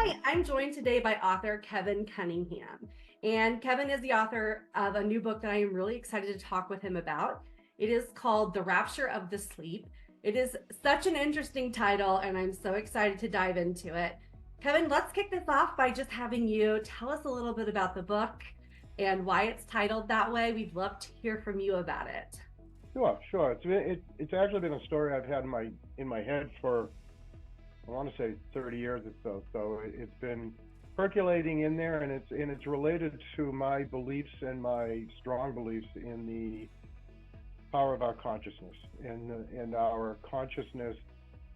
Hi, I'm joined today by author Kevin Cunningham. And Kevin is the author of a new book that I am really excited to talk with him about. It is called The Rapture of the Sleep. It is such an interesting title, and I'm so excited to dive into it. Kevin, let's kick this off by just having you tell us a little bit about the book and why it's titled that way. We'd love to hear from you about it. Sure. It's actually been a story I've had in my head for, I want to say, 30 years or so. So it's been percolating in there, and it's related to my beliefs and my strong beliefs in the power of our consciousness. And our consciousness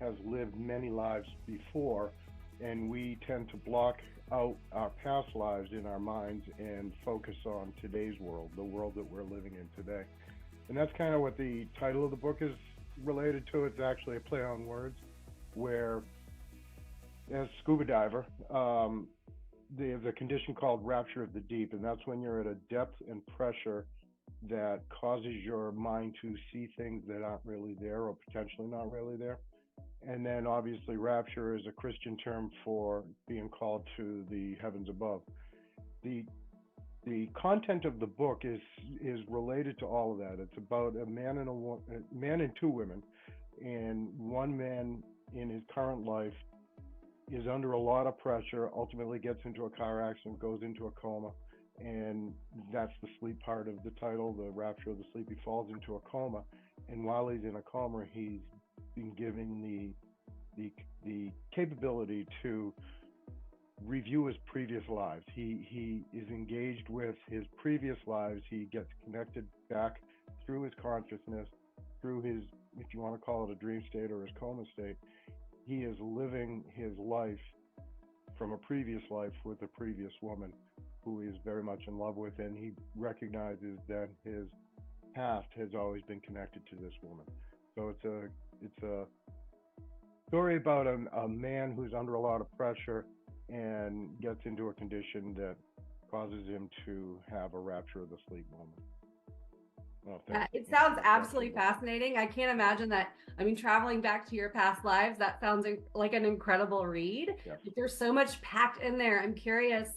has lived many lives before, and we tend to block out our past lives in our minds and focus on today's world, the world that we're living in today. And that's kind of what the title of the book is related to. It's actually a play on words, where as a scuba diver, there's a condition called rapture of the deep, and that's when you're at a depth and pressure that causes your mind to see things that aren't really there or potentially not really there. And then obviously rapture is a Christian term for being called to the heavens above. The the content of the book is related to all of that. It's about a man and two women, and one man in his current life is under a lot of pressure. Ultimately, gets into a car accident, goes into a coma, and that's the sleep part of the title, the rapture of the sleep. He falls into a coma, and while he's in a coma, he's been given the capability to review his previous lives. He is engaged with his previous lives. He gets connected back through his consciousness, through his, if you want to call it a dream state or his coma state. He is living his life from a previous life with a previous woman who he is very much in love with, and he recognizes that his past has always been connected to this woman. So it's a story about a man who's under a lot of pressure and gets into a condition that causes him to have a rapture of the sleep moment. Well, It sounds absolutely fascinating. I can't imagine that. I mean, traveling back to your past lives, that sounds like an incredible read. Yes. There's so much packed in there. I'm curious,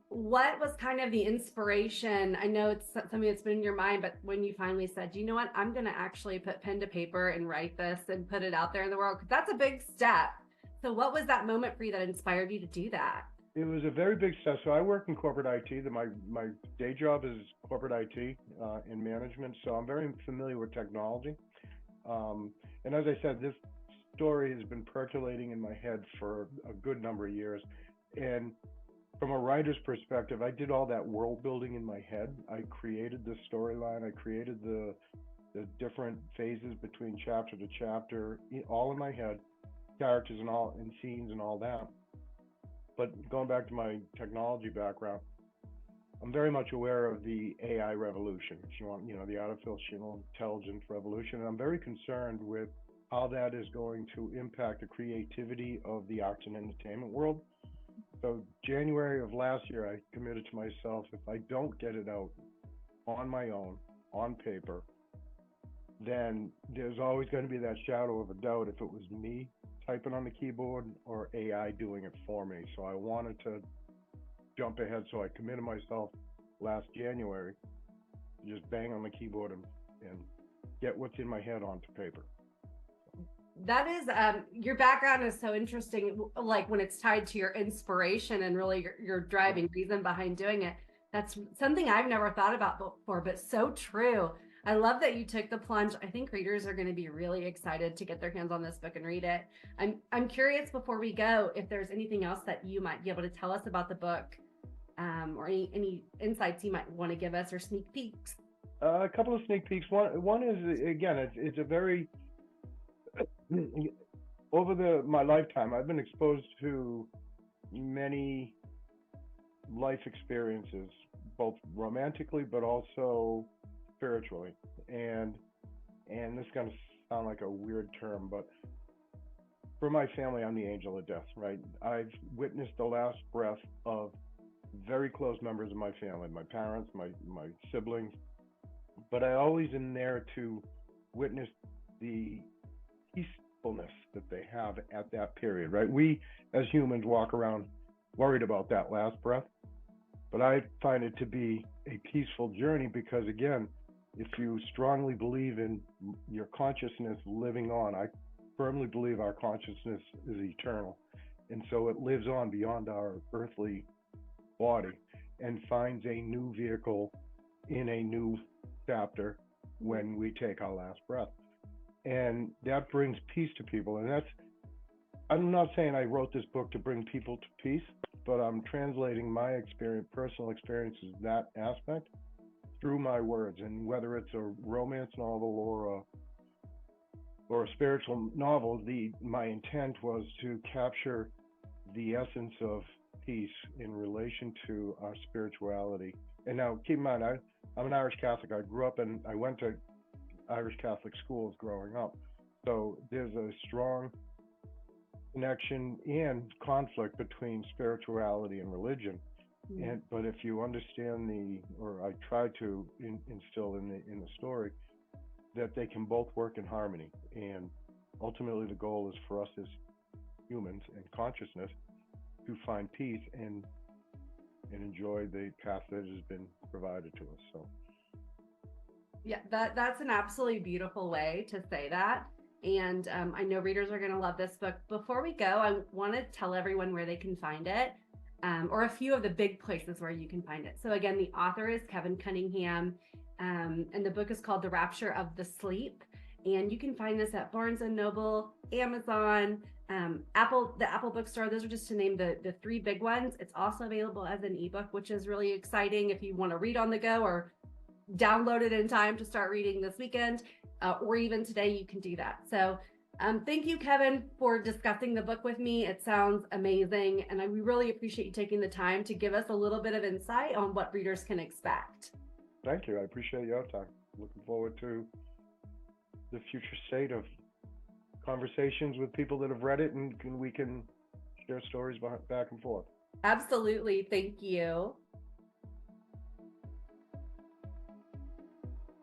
what was kind of the inspiration? I know it's something that's been in your mind, but when you finally said, you know what, I'm going to actually put pen to paper and write this and put it out there in the world, because that's a big step. So what was that moment for you that inspired you to do that? It was a very big step. So I work in corporate IT. My day job is corporate IT in management. So I'm very familiar with technology. And as I said, this story has been percolating in my head for a good number of years. And from a writer's perspective, I did all that world building in my head. I created the storyline. I created the different phases between chapter to chapter, all in my head, characters and scenes and all that. But going back to my technology background, I'm very much aware of the AI revolution, if you want, the artificial intelligence revolution. And I'm very concerned with how that is going to impact the creativity of the arts and entertainment world. So January of last year, I committed to myself, if I don't get it out on my own, on paper, then there's always going to be that shadow of a doubt if it was me typing on the keyboard or AI doing it for me. So I wanted to jump ahead. So I committed myself last January to just bang on the keyboard and get what's in my head onto paper. That is, your background is so interesting, like when it's tied to your inspiration and really your driving reason behind doing it. That's something I've never thought about before, but so true. I love that you took the plunge. I think readers are going to be really excited to get their hands on this book and read it. I'm curious, before we go, if there's anything else that you might be able to tell us about the book, or any insights you might want to give us, or sneak peeks. A couple of sneak peeks. One is, again, it's a very over my lifetime, I've been exposed to many life experiences, both romantically but also spiritually. And this is going to sound like a weird term, but for my family, I'm the angel of death, right? I've witnessed the last breath of very close members of my family, my parents, my siblings, but I always am there to witness the peacefulness that they have at that period, right? We as humans walk around worried about that last breath. But I find it to be a peaceful journey because, again, if you strongly believe in your consciousness living on, I firmly believe our consciousness is eternal. And so it lives on beyond our earthly body and finds a new vehicle in a new chapter when we take our last breath. And that brings peace to people. And I'm not saying I wrote this book to bring people to peace, but I'm translating my experience, personal experiences, that aspect through my words. And whether it's a romance novel or a spiritual novel, my intent was to capture the essence of peace in relation to our spirituality. And now, keep in mind, I'm an Irish Catholic. I went to Irish Catholic schools growing up. So there's a strong connection and conflict between spirituality and religion. But if you understand or I try to instill in the story, that they can both work in harmony. And ultimately, the goal is for us as humans and consciousness to find peace and enjoy the path that has been provided to us. So, yeah, that's an absolutely beautiful way to say that. And I know readers are going to love this book. Before we go, I want to tell everyone where they can find it, or a few of the big places where you can find it. So again, the author is Kevin Cunningham, and the book is called The Rapture of the Sleep. And you can find this at Barnes & Noble, Amazon, the Apple bookstore. Those are just to name the three big ones. It's also available as an ebook, which is really exciting if you want to read on the go or download it in time to start reading this weekend, or even today, you can do that. So thank you, Kevin, for discussing the book with me. It sounds amazing. And we really appreciate you taking the time to give us a little bit of insight on what readers can expect. Thank you. I appreciate your time. Looking forward to the future state of conversations with people that have read it, and we can share stories back and forth. Absolutely. Thank you.